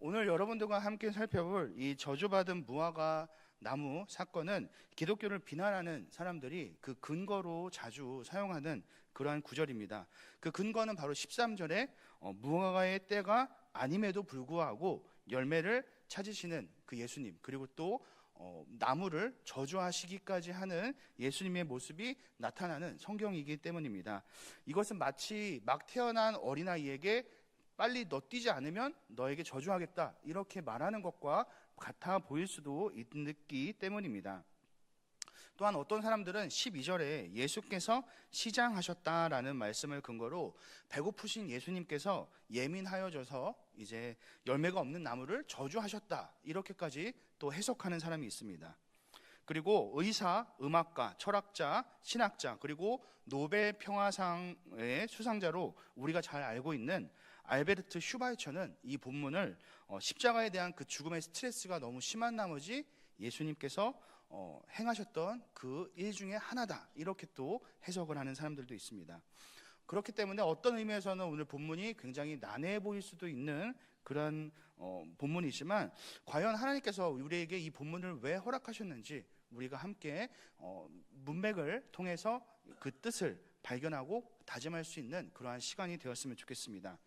오늘 여러분들과 함께 살펴볼 이 저주받은 무화과 나무 사건은 기독교를 비난하는 사람들이 그 근거로 자주 사용하는 그러한 구절입니다. 그 근거는 바로 13절에 무화과의 때가 아님에도 불구하고 열매를 찾으시는 그 예수님, 그리고 또 나무를 저주하시기까지 하는 예수님의 모습이 나타나는 성경이기 때문입니다. 이것은 마치 막 태어난 어린아이에게 빨리 너 뛰지 않으면 너에게 저주하겠다, 이렇게 말하는 것과 같아 보일 수도 있기 때문입니다. 또한 어떤 사람들은 12절에 예수께서 시장하셨다라는 말씀을 근거로 배고프신 예수님께서 예민하여져서 이제 열매가 없는 나무를 저주하셨다, 이렇게까지 또 해석하는 사람이 있습니다. 그리고 의사, 음악가, 철학자, 신학자, 그리고 노벨 평화상의 수상자로 우리가 잘 알고 있는 알베르트 슈바이처는 이 본문을 십자가에 대한 그 죽음의 스트레스가 너무 심한 나머지 예수님께서 행하셨던 그 일 중에 하나다, 이렇게 또 해석을 하는 사람들도 있습니다. 그렇기 때문에 어떤 의미에서는 오늘 본문이 굉장히 난해해 보일 수도 있는 그런 본문이지만, 과연 하나님께서 우리에게 이 본문을 왜 허락하셨는지 우리가 함께 문맥을 통해서 그 뜻을 발견하고 다짐할 수 있는 그러한 시간이 되었으면 좋겠습니다.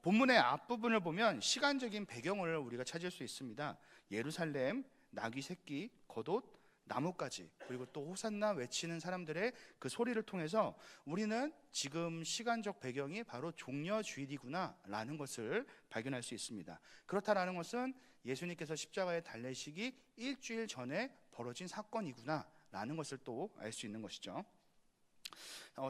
본문의 앞부분을 보면 시간적인 배경을 우리가 찾을 수 있습니다. 예루살렘, 나귀 새끼, 겉옷, 나뭇가지, 그리고 또 호산나 외치는 사람들의 그 소리를 통해서 우리는 지금 시간적 배경이 바로 종려주일이구나 라는 것을 발견할 수 있습니다. 그렇다라는 것은 예수님께서 십자가에 달리시기 일주일 전에 벌어진 사건이구나 라는 것을 또 알 수 있는 것이죠.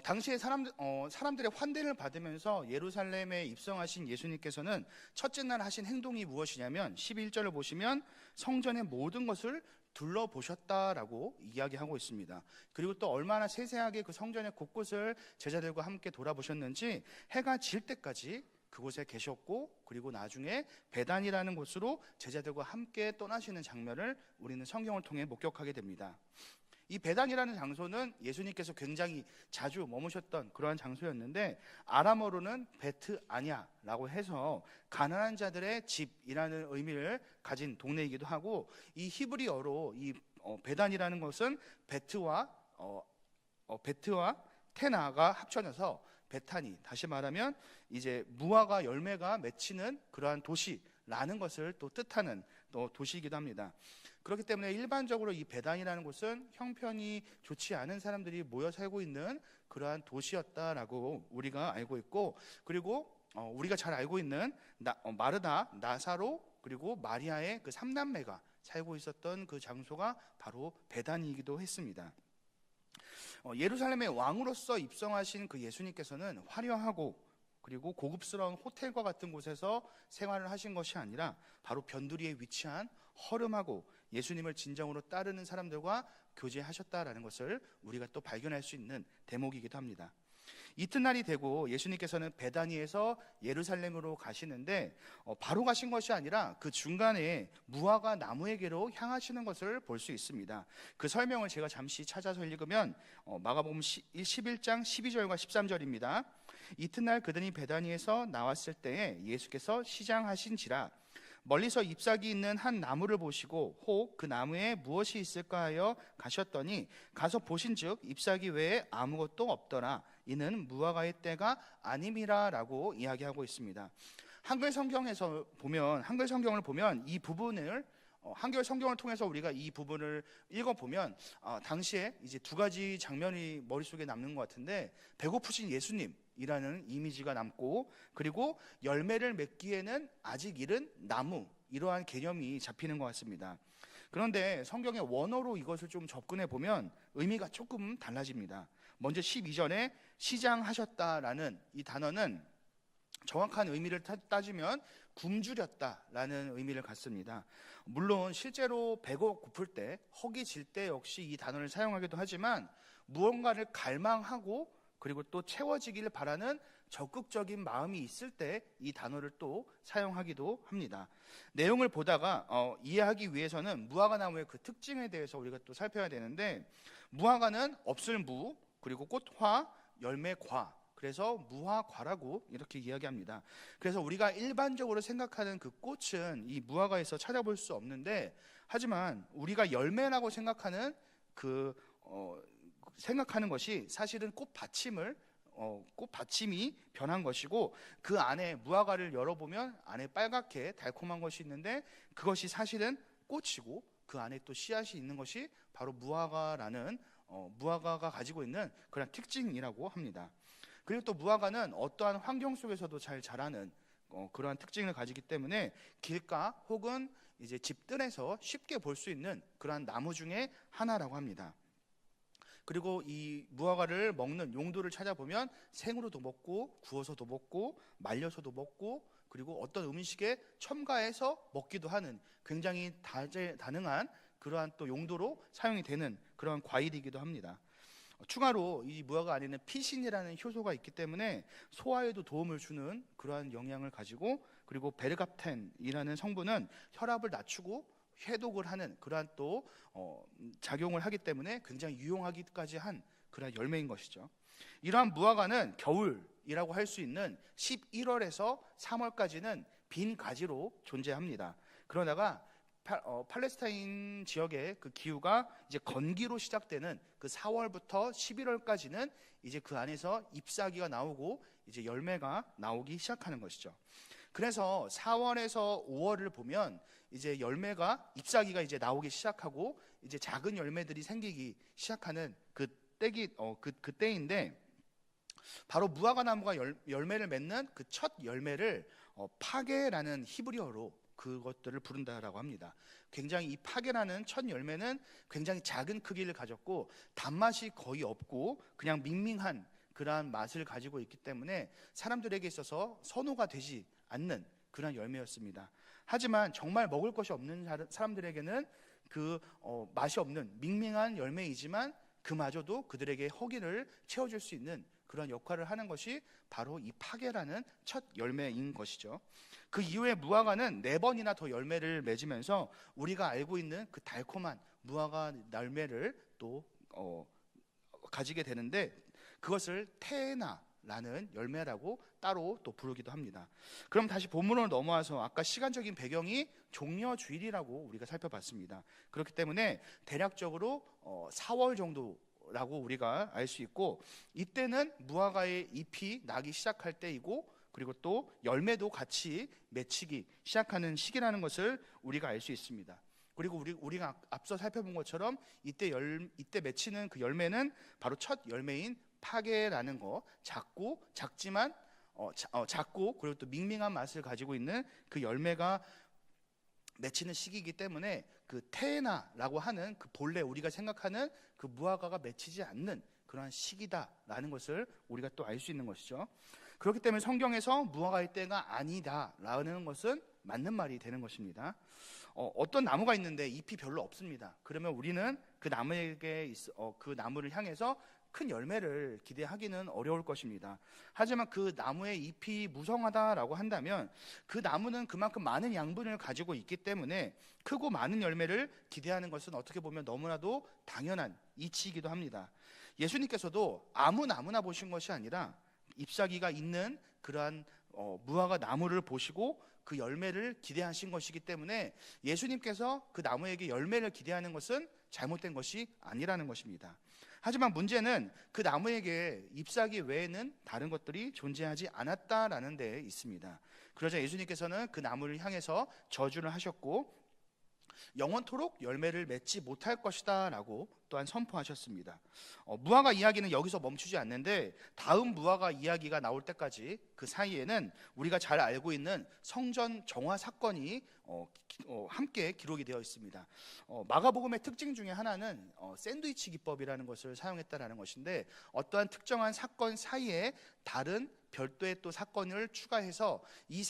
당시에 사람들의 환대를 받으면서 예루살렘에 입성하신 예수님께서는 첫째 날 하신 행동이 무엇이냐면 11절을 보시면 성전의 모든 것을 둘러보셨다라고 이야기하고 있습니다. 그리고 또 얼마나 세세하게 그 성전의 곳곳을 제자들과 함께 돌아보셨는지 해가 질 때까지 그곳에 계셨고, 그리고 나중에 베단이라는 곳으로 제자들과 함께 떠나시는 장면을 우리는 성경을 통해 목격하게 됩니다. 이 베단이라는 장소는 예수님께서 굉장히 자주 머무셨던 그러한 장소였는데, 아람어로는 베트 아냐라고 해서 가난한 자들의 집이라는 의미를 가진 동네이기도 하고, 이 히브리어로 이 베단이라는 것은 베트와 테나가 합쳐져서 베타니, 다시 말하면 이제 무화과 열매가 맺히는 그러한 도시라는 것을 또 뜻하는 또 도시이기도 합니다. 그렇기 때문에 일반적으로 이 베단이라는 곳은 형편이 좋지 않은 사람들이 모여 살고 있는 그러한 도시였다라고 우리가 알고 있고, 그리고 우리가 잘 알고 있는 마르다, 나사로, 그리고 마리아의 그 3남매가 살고 있었던 그 장소가 바로 베단이기도 했습니다. 예루살렘의 왕으로서 입성하신 그 예수님께서는 화려하고 그리고 고급스러운 호텔과 같은 곳에서 생활을 하신 것이 아니라 바로 변두리에 위치한 허름하고 예수님을 진정으로 따르는 사람들과 교제하셨다라는 것을 우리가 또 발견할 수 있는 대목이기도 합니다. 이튿날이 되고 예수님께서는 베다니에서 예루살렘으로 가시는데 바로 가신 것이 아니라 그 중간에 무화과 나무에게로 향하시는 것을 볼 수 있습니다. 그 설명을 제가 잠시 찾아서 읽으면 마가복음 11장 12절과 13절입니다. 이튿날 그들이 베다니에서 나왔을 때에 예수께서 시장하신지라 멀리서 잎사귀 있는 한 나무를 보시고 혹 그 나무에 무엇이 있을까 하여 가셨더니 가서 보신즉 잎사귀 외에 아무것도 없더라. 이는 무화과의 때가 아님이라라고 이야기하고 있습니다. 한글 성경을 보면 이 부분을 한글 성경을 통해서 우리가 이 부분을 읽어보면 당시에 이제 두 가지 장면이 머릿속에 남는 것 같은데, 배고프신 예수님이라는 이미지가 남고, 그리고 열매를 맺기에는 아직 이른 나무, 이러한 개념이 잡히는 것 같습니다. 그런데 성경의 원어로 이것을 좀 접근해 보면 의미가 조금 달라집니다. 먼저 12절에 시장하셨다라는 이 단어는 정확한 의미를 따지면 굶주렸다라는 의미를 갖습니다. 물론 실제로 배고플 때, 허기 질 때 역시 이 단어를 사용하기도 하지만 무언가를 갈망하고 그리고 또 채워지기를 바라는 적극적인 마음이 있을 때 이 단어를 또 사용하기도 합니다. 내용을 보다가 이해하기 위해서는 무화과 나무의 그 특징에 대해서 우리가 또 살펴야 되는데, 무화과는 없을 무, 그리고 꽃화, 열매 과, 그래서 무화과라고 이렇게 이야기합니다. 그래서 우리가 일반적으로 생각하는 그 꽃은 이 무화과에서 찾아볼 수 없는데, 하지만 우리가 열매라고 생각하는 생각하는 것이 사실은 꽃받침이 변한 것이고, 그 안에 무화과를 열어보면 안에 빨갛게 달콤한 것이 있는데, 그것이 사실은 꽃이고 그 안에 또 씨앗이 있는 것이 바로 무화과가 가지고 있는 그런 특징이라고 합니다. 그리고 또 무화과는 어떠한 환경 속에서도 잘 자라는 그러한 특징을 가지기 때문에 길가 혹은 이제 집들에서 쉽게 볼 수 있는 그러한 나무 중에 하나라고 합니다. 그리고 이 무화과를 먹는 용도를 찾아보면 생으로도 먹고, 구워서도 먹고, 말려서도 먹고, 그리고 어떤 음식에 첨가해서 먹기도 하는 굉장히 다재다능한 그러한 또 용도로 사용이 되는 그러한 과일이기도 합니다. 추가로 이 무화과 안에는 피신이라는 효소가 있기 때문에 소화에도 도움을 주는 그러한 영향을 가지고, 그리고 베르갑텐이라는 성분은 혈압을 낮추고 해독을 하는 그러한 또 작용을 하기 때문에 굉장히 유용하기까지 한 그러한 열매인 것이죠. 이러한 무화과는 겨울이라고 할 수 있는 11월에서 3월까지는 빈 가지로 존재합니다. 그러다가 팔레스타인 지역의 그 기후가 이제 건기로 시작되는 그 4월부터 11월까지는 이제 그 안에서 잎사귀가 나오고 이제 열매가 나오기 시작하는 것이죠. 그래서 4월에서 5월을 보면 이제 잎사귀가 이제 나오기 시작하고 이제 작은 열매들이 생기기 시작하는 그때인데, 바로 무화과 나무가 열매를 맺는 그 첫 열매를 파게라는 히브리어로 그것들을 부른다라고 합니다. 굉장히 이 파게라는 첫 열매는 굉장히 작은 크기를 가졌고 단맛이 거의 없고 그냥 밍밍한 그러한 맛을 가지고 있기 때문에 사람들에게 있어서 선호가 되지 않는 그런 열매였습니다. 하지만 정말 먹을 것이 없는 사람들에게는 맛이 없는 밍밍한 열매이지만 그마저도 그들에게 허기를 채워줄 수 있는 그런 역할을 하는 것이 바로 이 파게라는 첫 열매인 것이죠. 그 이후에 무화과는 4번이나 더 열매를 맺으면서 우리가 알고 있는 그 달콤한 무화과 열매를 또 가지게 되는데, 그것을 테에나라는 열매라고 따로 또 부르기도 합니다. 그럼 다시 본문으로 넘어와서 아까 시간적인 배경이 종려주일이라고 우리가 살펴봤습니다. 그렇기 때문에 대략적으로 4월 정도라고 우리가 알 수 있고, 이때는 무화과의 잎이 나기 시작할 때이고, 그리고 또 열매도 같이 맺히기 시작하는 시기라는 것을 우리가 알 수 있습니다. 그리고 우리가 앞서 살펴본 것처럼 이때 맺히는 그 열매는 바로 첫 열매인 파게라는 거, 작지만 작고 그리고 또 밍밍한 맛을 가지고 있는 그 열매가 맺히는 시기이기 때문에 그 테에나라고 하는 그 본래 우리가 생각하는 그 무화과가 맺히지 않는 그러한 시기다라는 것을 우리가 또 알 수 있는 것이죠. 그렇기 때문에 성경에서 무화과의 때가 아니다라는 것은 맞는 말이 되는 것입니다. 어떤 나무가 있는데 잎이 별로 없습니다. 그러면 우리는 그 나무를 향해서 큰 열매를 기대하기는 어려울 것입니다. 하지만 그 나무의 잎이 무성하다라고 한다면 그 나무는 그만큼 많은 양분을 가지고 있기 때문에 크고 많은 열매를 기대하는 것은 어떻게 보면 너무나도 당연한 이치이기도 합니다. 예수님께서도 아무 나무나 보신 것이 아니라 잎사귀가 있는 그러한 무화과 나무를 보시고 그 열매를 기대하신 것이기 때문에 예수님께서 그 나무에게 열매를 기대하는 것은 잘못된 것이 아니라는 것입니다. 하지만 문제는 그 나무에게 잎사귀 외에는 다른 것들이 존재하지 않았다라는 데 있습니다. 그러자 예수님께서는 그 나무를 향해서 저주를 하셨고 영원토록 열매를 맺지 못할 것이다 라고 또한 선포하셨습니다. 무화과 이야기는 여기서 멈추지 않는데 다음 무화과 이야기가 나올 때까지 그 사이에는 우리가 잘 알고 있는 성전 정화 사건이 함께 기록이 되어 있습니다. 마가복음의 특징 중에 하나는 샌드위치 기법이라는 것을 사용했다라는 것인데, 어떠한 특정한 사건 사이에 다른 별도의 또 사건을 추가해서 이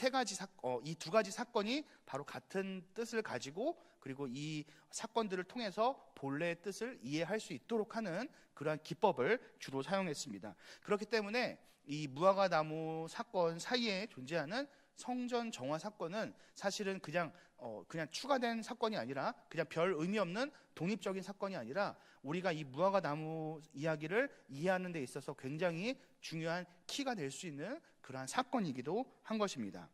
두 가지 사건이 바로 같은 뜻을 가지고, 그리고 이 사건들을 통해서 본래의 뜻을 이해할 수 있도록 하는 그러한 기법을 주로 사용했습니다. 그렇기 때문에 이 무화과 나무 사건 사이에 존재하는 성전 정화 사건은 사실은 그냥 추가된 사건이 아니라 그냥 별 의미 없는 독립적인 사건이 아니라 우리가 이 무화과 나무 이야기를 이해하는 데 있어서 굉장히 중요한 키가 될 수 있는 그러한 사건이기도 한 것입니다.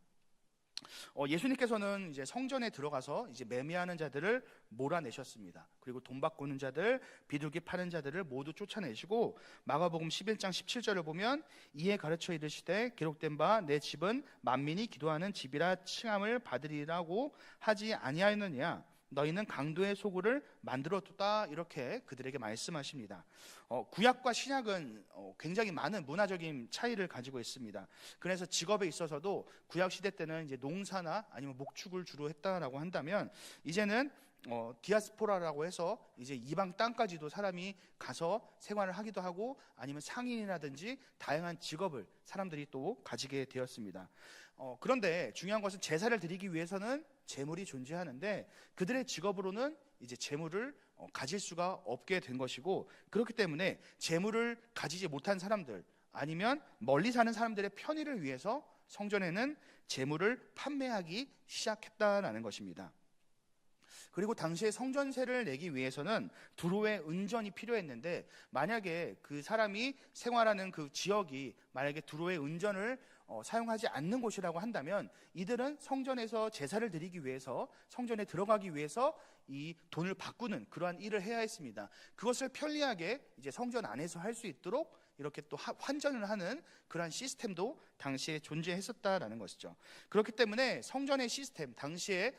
예수님께서는 이제 성전에 들어가서 이제 매매하는 자들을 몰아내셨습니다. 그리고 돈 바꾸는 자들, 비둘기 파는 자들을 모두 쫓아내시고 마가복음 11장 17절을 보면 이에 가르쳐 이르시되 기록된 바 내 집은 만민이 기도하는 집이라 칭함을 받으리라고 하지 아니하였느냐 너희는 강도의 소굴을 만들어두다 이렇게 그들에게 말씀하십니다. 구약과 신약은 굉장히 많은 문화적인 차이를 가지고 있습니다. 그래서 직업에 있어서도 구약 시대 때는 이제 농사나 아니면 목축을 주로 했다라고 한다면 이제는 디아스포라라고 해서 이제 이방 땅까지도 사람이 가서 생활을 하기도 하고 아니면 상인이라든지 다양한 직업을 사람들이 또 가지게 되었습니다. 그런데 중요한 것은 제사를 드리기 위해서는 재물이 존재하는데 그들의 직업으로는 이제 재물을 가질 수가 없게 된 것이고 그렇기 때문에 재물을 가지지 못한 사람들 아니면 멀리 사는 사람들의 편의를 위해서 성전에는 재물을 판매하기 시작했다라는 것입니다. 그리고 당시에 성전세를 내기 위해서는 두로의 은전이 필요했는데 만약에 그 사람이 생활하는 그 지역이 만약에 두로의 은전을 사용하지 않는 곳이라고 한다면 이들은 성전에서 제사를 드리기 위해서 성전에 들어가기 위해서 이 돈을 바꾸는 그러한 일을 해야 했습니다. 그것을 편리하게 이제 성전 안에서 할 수 있도록 이렇게 또 환전을 하는 그러한 시스템도 당시에 존재했었다라는 것이죠. 그렇기 때문에 성전의 시스템, 당시에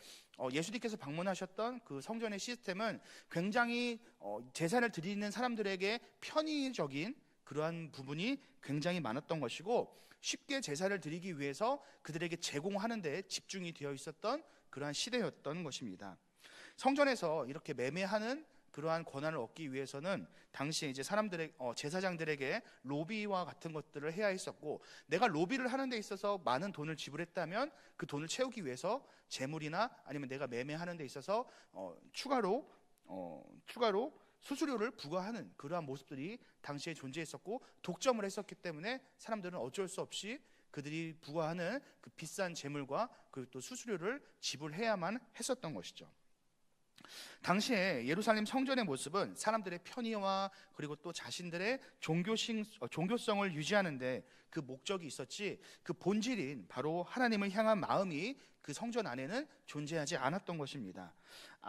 예수님께서 방문하셨던 그 성전의 시스템은 굉장히 제사를 드리는 사람들에게 편의적인 그러한 부분이 굉장히 많았던 것이고 쉽게 제사를 드리기 위해서 그들에게 제공하는 데 집중이 되어 있었던 그러한 시대였던 것입니다. 성전에서 이렇게 매매하는 그러한 권한을 얻기 위해서는 당시에 이제 사람들의 제사장들에게 로비와 같은 것들을 해야 했었고 내가 로비를 하는 데 있어서 많은 돈을 지불했다면 그 돈을 채우기 위해서 재물이나 아니면 내가 매매하는 데 있어서 추가로 수수료를 부과하는 그러한 모습들이 당시에 존재했었고 독점을 했었기 때문에 사람들은 어쩔 수 없이 그들이 부과하는 그 비싼 재물과 그리고 또 수수료를 지불해야만 했었던 것이죠. 당시에 예루살렘 성전의 모습은 사람들의 편의와 그리고 또 자신들의 종교성을 유지하는데 그 목적이 있었지 그 본질인 바로 하나님을 향한 마음이 그 성전 안에는 존재하지 않았던 것입니다.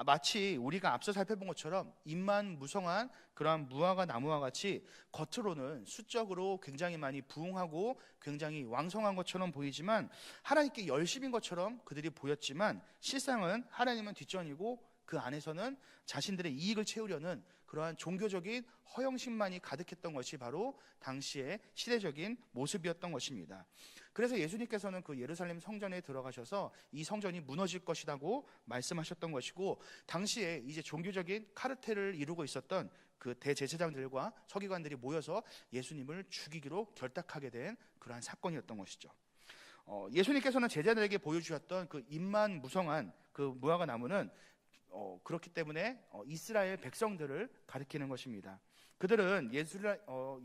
마치 우리가 앞서 살펴본 것처럼 잎만 무성한 그러한 무화과 나무와 같이 겉으로는 수적으로 굉장히 많이 부흥하고 굉장히 왕성한 것처럼 보이지만 하나님께 열심인 것처럼 그들이 보였지만 실상은 하나님은 뒷전이고 그 안에서는 자신들의 이익을 채우려는 그러한 종교적인 허영심만이 가득했던 것이 바로 당시의 시대적인 모습이었던 것입니다. 그래서 예수님께서는 그 예루살렘 성전에 들어가셔서 이 성전이 무너질 것이라고 말씀하셨던 것이고 당시에 이제 종교적인 카르텔을 이루고 있었던 그 대제사장들과 서기관들이 모여서 예수님을 죽이기로 결탁하게 된 그러한 사건이었던 것이죠. 예수님께서는 제자들에게 보여주셨던 그 잎만 무성한 그 무화과 나무는 그렇기 때문에 이스라엘 백성들을 가리키는 것입니다. 그들은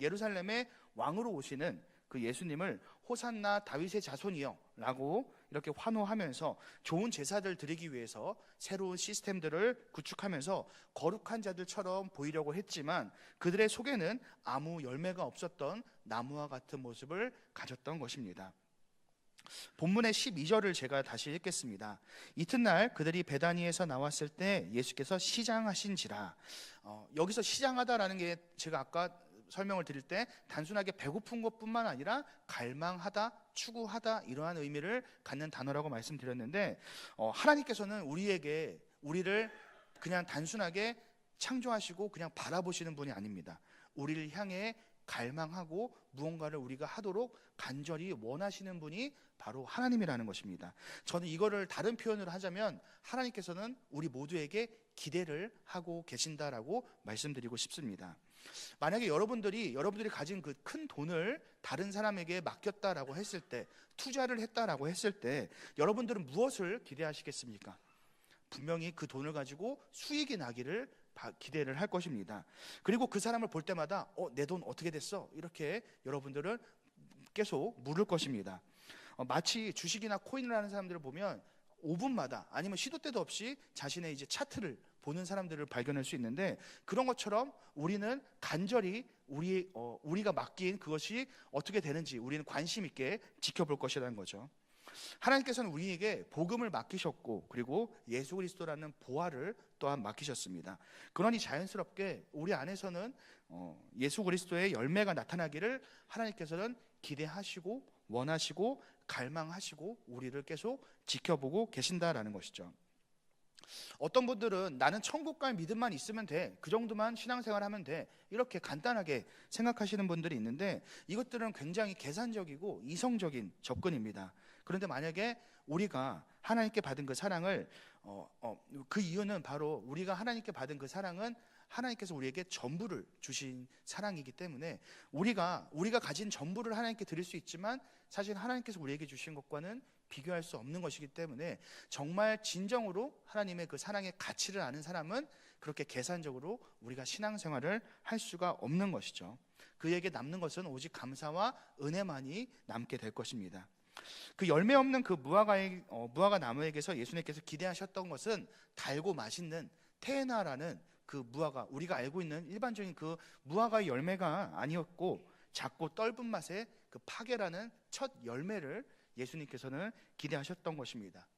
예루살렘의 왕으로 오시는 그 예수님을 호산나 다윗의 자손이여 라고 이렇게 환호하면서 좋은 제사들 드리기 위해서 새로운 시스템들을 구축하면서 거룩한 자들처럼 보이려고 했지만 그들의 속에는 아무 열매가 없었던 나무와 같은 모습을 가졌던 것입니다. 본문의 12절을 제가 다시 읽겠습니다. 이튿날 그들이 베다니에서 나왔을 때 예수께서 시장하신지라. 여기서 시장하다라는 게 제가 아까 설명을 드릴 때 단순하게 배고픈 것뿐만 아니라 갈망하다, 추구하다 이러한 의미를 갖는 단어라고 말씀드렸는데 하나님께서는 우리를 그냥 단순하게 창조하시고 그냥 바라보시는 분이 아닙니다. 우리를 향해 갈망하고 무언가를 우리가 하도록 간절히 원하시는 분이 바로 하나님이라는 것입니다. 저는 이거를 다른 표현으로 하자면 하나님께서는 우리 모두에게 기대를 하고 계신다라고 말씀드리고 싶습니다. 만약에 여러분들이 가진 그 큰 돈을 다른 사람에게 맡겼다라고 했을 때, 투자를 했다라고 했을 때 여러분들은 무엇을 기대하시겠습니까? 분명히 그 돈을 가지고 수익이 나기를 기대를 할 것입니다. 그리고 그 사람을 볼 때마다 내 돈 어떻게 됐어? 이렇게 여러분들은 계속 물을 것입니다. 마치 주식이나 코인을 하는 사람들을 보면 5분마다 아니면 시도 때도 없이 자신의 이제 차트를 보는 사람들을 발견할 수 있는데, 그런 것처럼 우리는 간절히 우리가 맡긴 그것이 어떻게 되는지 우리는 관심 있게 지켜볼 것이라는 거죠. 하나님께서는 우리에게 복음을 맡기셨고, 그리고 예수 그리스도라는 보화를 또한 맡기셨습니다. 그러니 자연스럽게 우리 안에서는 예수 그리스도의 열매가 나타나기를 하나님께서는 기대하시고 원하시고 갈망하시고 우리를 계속 지켜보고 계신다라는 것이죠. 어떤 분들은 나는 천국 갈 믿음만 있으면 돼, 그 정도만 신앙생활하면 돼, 이렇게 간단하게 생각하시는 분들이 있는데, 이것들은 굉장히 계산적이고 이성적인 접근입니다. 그런데 만약에 우리가 하나님께 받은 그 사랑을 그 이유는 바로 우리가 하나님께 받은 그 사랑은 하나님께서 우리에게 전부를 주신 사랑이기 때문에 우리가 가진 전부를 하나님께 드릴 수 있지만, 사실 하나님께서 우리에게 주신 것과는 비교할 수 없는 것이기 때문에 정말 진정으로 하나님의 그 사랑의 가치를 아는 사람은 그렇게 계산적으로 우리가 신앙생활을 할 수가 없는 것이죠. 그에게 남는 것은 오직 감사와 은혜만이 남게 될 것입니다. 그 열매 없는 그 무화과 나무에게서 예수님께서 기대하셨던 것은 달고 맛있는 테에나라는 그 무화과, 우리가 알고 있는 일반적인 그 무화과의 열매가 아니었고, 작고 떫은 맛의 그 파게라는 첫 열매를 예수님께서는 기대하셨던 것입니다.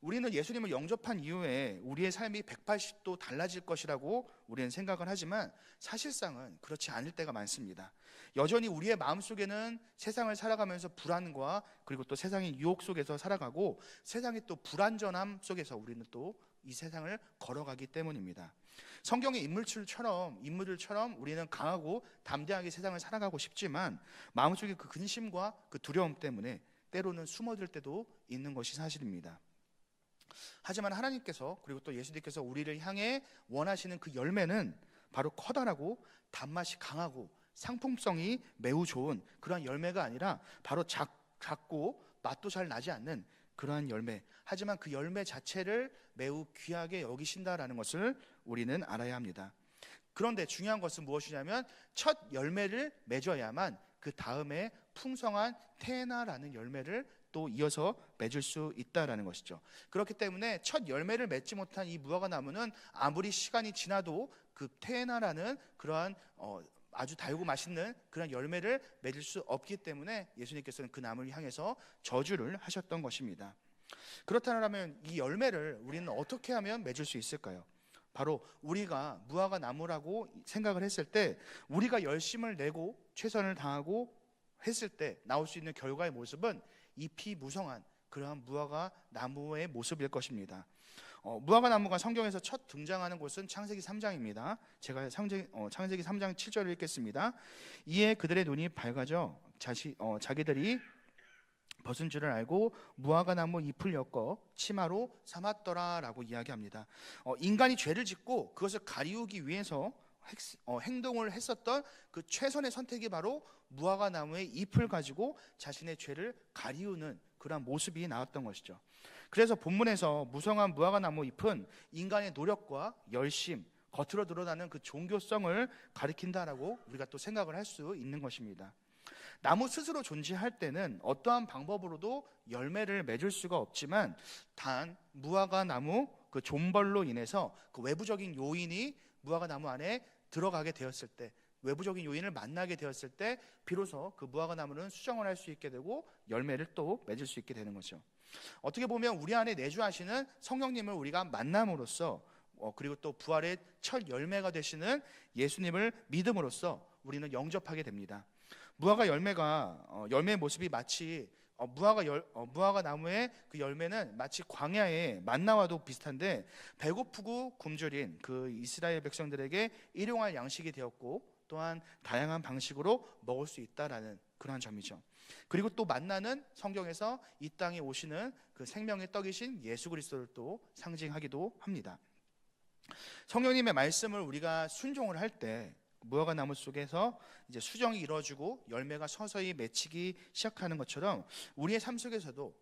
우리는 예수님을 영접한 이후에 우리의 삶이 180도 달라질 것이라고 우리는 생각을 하지만, 사실상은 그렇지 않을 때가 많습니다. 여전히 우리의 마음속에는 세상을 살아가면서 불안과, 그리고 또 세상의 유혹 속에서 살아가고, 세상의 또 불안전함 속에서 우리는 또 이 세상을 걸어가기 때문입니다. 성경의 인물들처럼 우리는 강하고 담대하게 세상을 살아가고 싶지만, 마음속에 그 근심과 그 두려움 때문에 때로는 숨어들 때도 있는 것이 사실입니다. 하지만 하나님께서, 그리고 또 예수님께서 우리를 향해 원하시는 그 열매는 바로 커다랗고 단맛이 강하고 상품성이 매우 좋은 그러한 열매가 아니라, 바로 작고 맛도 잘 나지 않는 그러한 열매, 하지만 그 열매 자체를 매우 귀하게 여기신다라는 것을 우리는 알아야 합니다. 그런데 중요한 것은 무엇이냐면, 첫 열매를 맺어야만 그 다음에 풍성한 테에나라는 열매를 또 이어서 맺을 수 있다라는 것이죠. 그렇기 때문에 첫 열매를 맺지 못한 이 무화과 나무는 아무리 시간이 지나도 그 테에나라는 그러한 아주 달고 맛있는 그런 열매를 맺을 수 없기 때문에 예수님께서는 그 나무를 향해서 저주를 하셨던 것입니다. 그렇다면 이 열매를 우리는 어떻게 하면 맺을 수 있을까요? 바로 우리가 무화과 나무라고 생각을 했을 때, 우리가 열심을 내고 최선을 다하고 했을 때 나올 수 있는 결과의 모습은 잎이 무성한 그러한 무화과 나무의 모습일 것입니다. 무화과 나무가 성경에서 첫 등장하는 곳은 창세기 3장입니다. 제가 창세기 3장 7절을 읽겠습니다. 이에 그들의 눈이 밝아져 자기들이 벗은 줄을 알고 무화과 나무 잎을 엮어 치마로 삼았더라라고 이야기합니다. 인간이 죄를 짓고 그것을 가리우기 위해서 행동을 했었던 그 최선의 선택이 바로 무화과 나무의 잎을 가지고 자신의 죄를 가리우는 그런 모습이 나왔던 것이죠. 그래서 본문에서 무성한 무화과 나무 잎은 인간의 노력과 열심, 겉으로 드러나는 그 종교성을 가리킨다라고 우리가 또 생각을 할 수 있는 것입니다. 나무 스스로 존재할 때는 어떠한 방법으로도 열매를 맺을 수가 없지만, 단 무화과 나무 그 존벌로 인해서 그 외부적인 요인이 무화과 나무 안에 들어가게 되었을 때, 외부적인 요인을 만나게 되었을 때 비로소 그 무화과 나무는 수정을 할 수 있게 되고 열매를 또 맺을 수 있게 되는 거죠. 어떻게 보면 우리 안에 내주하시는 성령님을 우리가 만남으로써, 그리고 또 부활의 첫 열매가 되시는 예수님을 믿음으로써 우리는 영접하게 됩니다. 무화과 열매의 모습이 마치 무화과 나무의 그 열매는 마치 광야의 만나와도 비슷한데, 배고프고 굶주린 그 이스라엘 백성들에게 일용할 양식이 되었고, 또한 다양한 방식으로 먹을 수 있다라는 그러한 점이죠. 그리고 또 만나는 성경에서 이 땅에 오시는 그 생명의 떡이신 예수 그리스도를 또 상징하기도 합니다. 성령님의 말씀을 우리가 순종을 할 때 무화과 나무 속에서 이제 수정이 이루어지고 열매가 서서히 맺히기 시작하는 것처럼, 우리의 삶 속에서도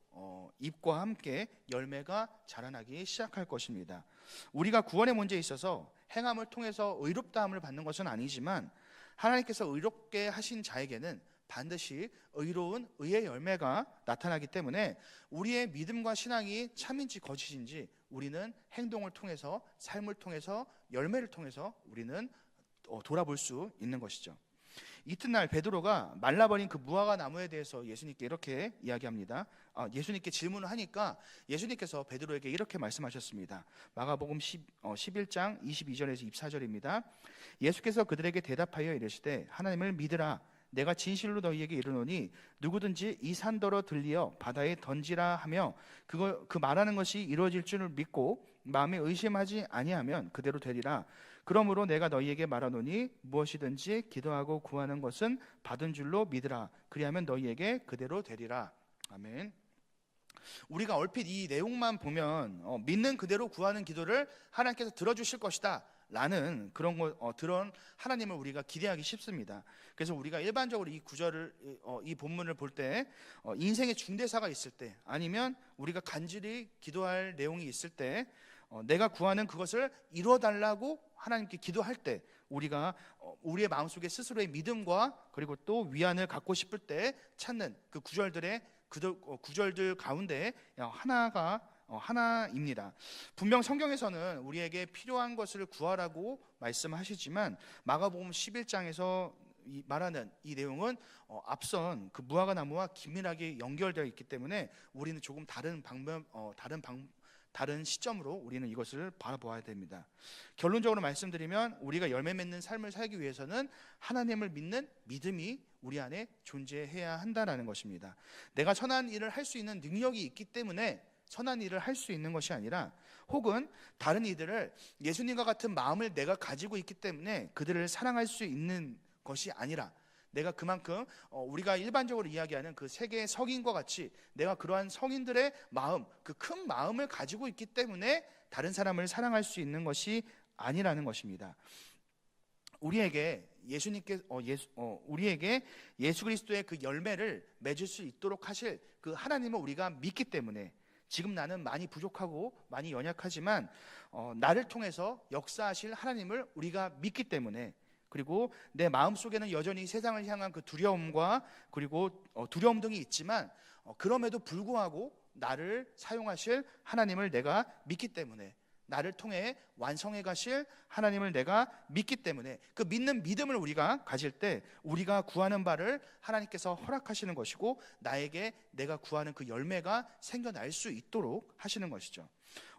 잎과 함께 열매가 자라나기 시작할 것입니다. 우리가 구원의 문제에 있어서 행함을 통해서 의롭다함을 받는 것은 아니지만, 하나님께서 의롭게 하신 자에게는 반드시 의로운 의의 열매가 나타나기 때문에 우리의 믿음과 신앙이 참인지 거짓인지 우리는 행동을 통해서, 삶을 통해서, 열매를 통해서 우리는 돌아볼 수 있는 것이죠. 이튿날 베드로가 말라버린 그 무화과 나무에 대해서 예수님께 이렇게 이야기합니다. 예수님께 질문을 하니까 예수님께서 베드로에게 이렇게 말씀하셨습니다. 마가복음 11장 22절에서 24절입니다. 예수께서 그들에게 대답하여 이르시되 하나님을 믿으라. 내가 진실로 너희에게 이르노니 누구든지 이 산더러 들리어 바다에 던지라 하며 그 말하는 것이 이루어질 줄을 믿고 마음에 의심하지 아니하면 그대로 되리라. 그러므로 내가 너희에게 말하노니 무엇이든지 기도하고 구하는 것은 받은 줄로 믿으라. 그리하면 너희에게 그대로 되리라. 아멘. 우리가 얼핏 이 내용만 보면 믿는 그대로 구하는 기도를 하나님께서 들어주실 것이다 라는 그런 하나님을 우리가 기대하기 쉽습니다. 그래서 우리가 일반적으로 이 구절을 이 본문을 볼 때 인생의 중대사가 있을 때, 아니면 우리가 간절히 기도할 내용이 있을 때, 내가 구하는 그것을 이루어달라고 하나님께 기도할 때, 우리가 우리의 마음속에 스스로의 믿음과 그리고 또 위안을 갖고 싶을 때 찾는 그 구절들 가운데 하나입니다. 분명 성경에서는 우리에게 필요한 것을 구하라고 말씀하시지만 마가복음 11장에서 말하는 이 내용은 앞선 그 무화과 나무와 긴밀하게 연결되어 있기 때문에 우리는 조금 다른 시점으로 우리는 이것을 바라보아야 됩니다. 결론적으로 말씀드리면 우리가 열매 맺는 삶을 살기 위해서는 하나님을 믿는 믿음이 우리 안에 존재해야 한다는 것입니다. 내가 선한 일을 할 수 있는 능력이 있기 때문에 선한 일을 할 수 있는 것이 아니라, 혹은 다른 이들을 예수님과 같은 마음을 내가 가지고 있기 때문에 그들을 사랑할 수 있는 것이 아니라, 내가 그만큼 우리가 일반적으로 이야기하는 그 세계의 성인과 같이 내가 그러한 성인들의 마음, 그 큰 마음을 가지고 있기 때문에 다른 사람을 사랑할 수 있는 것이 아니라는 것입니다. 우리에게 예수 그리스도의 그 열매를 맺을 수 있도록 하실 그 하나님을 우리가 믿기 때문에, 지금 나는 많이 부족하고 많이 연약하지만 나를 통해서 역사하실 하나님을 우리가 믿기 때문에, 그리고 내 마음속에는 여전히 세상을 향한 그 두려움과 그리고 두려움 등이 있지만 그럼에도 불구하고 나를 사용하실 하나님을 내가 믿기 때문에, 나를 통해 완성해 가실 하나님을 내가 믿기 때문에, 그 믿는 믿음을 우리가 가질 때 우리가 구하는 바를 하나님께서 허락하시는 것이고, 나에게 내가 구하는 그 열매가 생겨날 수 있도록 하시는 것이죠.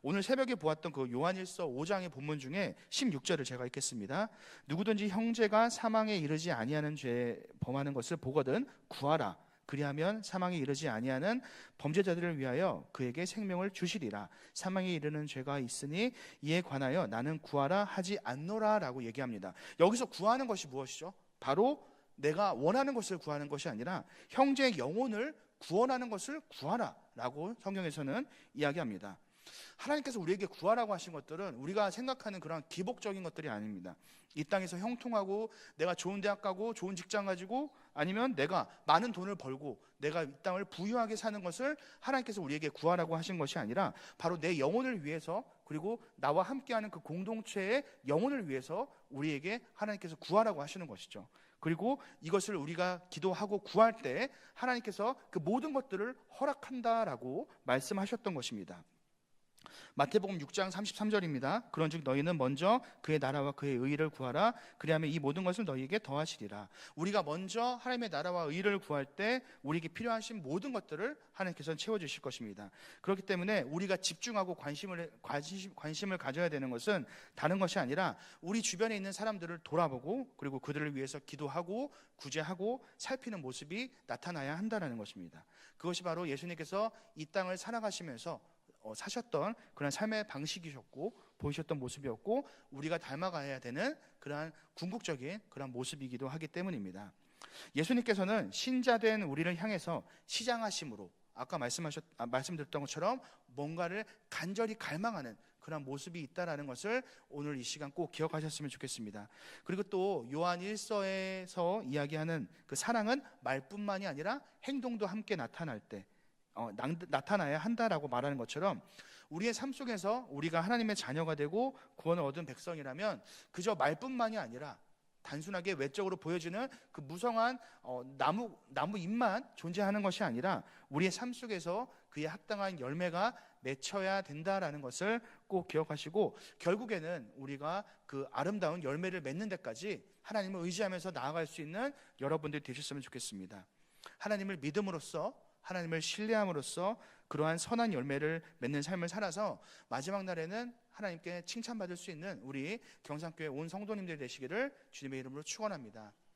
오늘 새벽에 보았던 그 요한일서 5장의 본문 중에 16절을 제가 읽겠습니다. 누구든지 형제가 사망에 이르지 아니하는 죄 범하는 것을 보거든 구하라. 그리하면 사망에 이르지 아니하는 범죄자들을 위하여 그에게 생명을 주시리라. 사망에 이르는 죄가 있으니 이에 관하여 나는 구하라 하지 않노라 라고 얘기합니다. 여기서 구하는 것이 무엇이죠? 바로 내가 원하는 것을 구하는 것이 아니라 형제의 영혼을 구원하는 것을 구하라 라고 성경에서는 이야기합니다. 하나님께서 우리에게 구하라고 하신 것들은 우리가 생각하는 그런 기복적인 것들이 아닙니다. 이 땅에서 형통하고 내가 좋은 대학 가고 좋은 직장 가지고, 아니면 내가 많은 돈을 벌고 내가 이 땅을 부유하게 사는 것을 하나님께서 우리에게 구하라고 하신 것이 아니라, 바로 내 영혼을 위해서, 그리고 나와 함께하는 그 공동체의 영혼을 위해서 우리에게 하나님께서 구하라고 하시는 것이죠. 그리고 이것을 우리가 기도하고 구할 때 하나님께서 그 모든 것들을 허락한다라고 말씀하셨던 것입니다. 마태복음 6장 33절입니다. 그런즉 너희는 먼저 그의 나라와 그의 의를 구하라. 그리하면 이 모든 것을 너희에게 더하시리라. 우리가 먼저 하나님의 나라와 의를 구할 때 우리에게 필요하신 모든 것들을 하나님께서는 채워주실 것입니다. 그렇기 때문에 우리가 집중하고 관심을 가져야 되는 것은 다른 것이 아니라 우리 주변에 있는 사람들을 돌아보고, 그리고 그들을 위해서 기도하고 구제하고 살피는 모습이 나타나야 한다는 것입니다. 그것이 바로 예수님께서 이 땅을 살아가시면서 사셨던 그런 삶의 방식이셨고 보이셨던 모습이었고, 우리가 닮아가야 되는 그러한 궁극적인 그런 모습이기도 하기 때문입니다. 예수님께서는 신자된 우리를 향해서 시장하심으로, 아까 말씀드렸던 것처럼 뭔가를 간절히 갈망하는 그런 모습이 있다라는 것을 오늘 이 시간 꼭 기억하셨으면 좋겠습니다. 그리고 또 요한 1서에서 이야기하는 그 사랑은 말뿐만이 아니라 행동도 함께 나타날 때 나타나야 한다라고 말하는 것처럼, 우리의 삶 속에서 우리가 하나님의 자녀가 되고 구원을 얻은 백성이라면 그저 말뿐만이 아니라 단순하게 외적으로 보여지는 그 무성한 나무 잎만 존재하는 것이 아니라 우리의 삶 속에서 그에 합당한 열매가 맺혀야 된다라는 것을 꼭 기억하시고, 결국에는 우리가 그 아름다운 열매를 맺는 데까지 하나님을 의지하면서 나아갈 수 있는 여러분들이 되셨으면 좋겠습니다. 하나님을 믿음으로써, 하나님을 신뢰함으로써 그러한 선한 열매를 맺는 삶을 살아서 마지막 날에는 하나님께 칭찬받을 수 있는 우리 경상교회 온 성도님들 되시기를 주님의 이름으로 축원합니다.